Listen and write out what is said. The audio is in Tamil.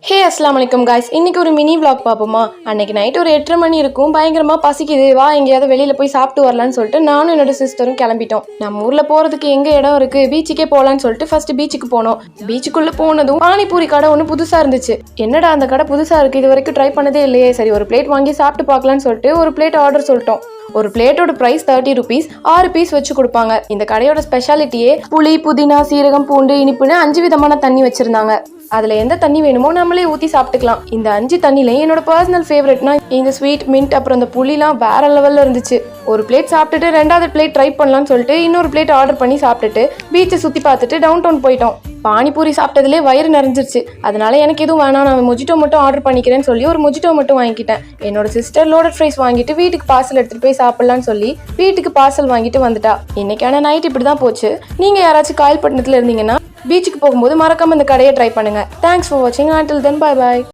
ஹே அஸ்லாம் வலைக்கம் காய்ஸ், இன்னைக்கு ஒரு மினி விளாக் பார்ப்போமா. அன்னைக்கு நைட் ஒரு 8:30 மணி இருக்கும். பயங்கரமாக பசிக்குது, வா எங்கேயாவது வெளியில் போய் சாப்பிட்டு வரலான்னு சொல்லிட்டு நானும் என்னோட சிஸ்டரும் கிளம்பிட்டோம். நம்ம ஊரில் போகிறதுக்கு எங்கே இடம் இருக்குது, பீச்சுக்கே போகலான்னு சொல்லிட்டு ஃபர்ஸ்ட் பீச்சுக்கு போனோம். பீச்சுக்குள்ளே போனதும் பானிபூரி கடை ஒன்று புதுசாக இருந்துச்சு. என்னடா அந்த கடை புதுசாக இருக்குது, இது வரைக்கும் ட்ரை பண்ணதே இல்லையே, சரி ஒரு பிளேட் வாங்கி சாப்பிட்டு பார்க்கலான்னு சொல்லிட்டு ஒரு பிளேட் ஆர்டர் சொல்லிட்டோம். ஒரு பிளேட்டோட பிரைஸ் 30 rupees, 6 பீஸ் வச்சு கொடுப்பாங்க. இந்த கடையோட ஸ்பெஷாலிட்டியே புளி, புதினா, சீரகம், பூண்டு, இனிப்புன்னு 5 விதமான தண்ணி வச்சிருந்தாங்க. அதுல எந்த தண்ணி வேணுமோ நம்மளே ஊத்தி சாப்பிட்டுக்கலாம். இந்த 5 தண்ணிலையும் என்னோட பர்சனல் ஃபேவரட்னா இந்த ஸ்வீட் மின்ட் அப்புறம் இந்த புளிலாம் வேற லெவல்ல இருந்துச்சு. ஒரு பிளேட் சாப்பிட்டுட்டு ரெண்டாவது பிளேட் ட்ரை பண்ணலாம்னு சொல்லிட்டு இன்னொரு பிளேட் ஆர்டர் பண்ணி சாப்பிட்டுட்டு பீச்சை சுத்தி பார்த்துட்டு டவுன் டவுன் போயிட்டோம். பானிபூரி சாப்பிட்டதுலேயே வயிறு நிறைஞ்சிருச்சு. அதனால எனக்கு எதுவும் வேணாம், நான் மொஜிட்டோ மட்டும் ஆர்டர் பண்ணிக்கிறேன்னு சொல்லி ஒரு மொஜிட்டோ மட்டும் வாங்கிக்கிட்டேன். என்னோட சிஸ்டர் லோடட் ஃப்ரைஸ் வாங்கிட்டு வீட்டுக்கு பார்சல் எடுத்துட்டு போய் சாப்பிடலான்னு சொல்லி வீட்டுக்கு பார்சல் வாங்கிட்டு வந்துட்டா. இன்னைக்கான நைட் இப்படி தான் போச்சு. நீங்க யாராச்சும் காயல்பட்டினத்துல இருந்தீங்கன்னா பீச்சுக்கு போகும்போது மறக்காம இந்த கடையை ட்ரை பண்ணுங்க. தேங்க்ஸ் ஃபார் வாட்சிங். until then bye bye.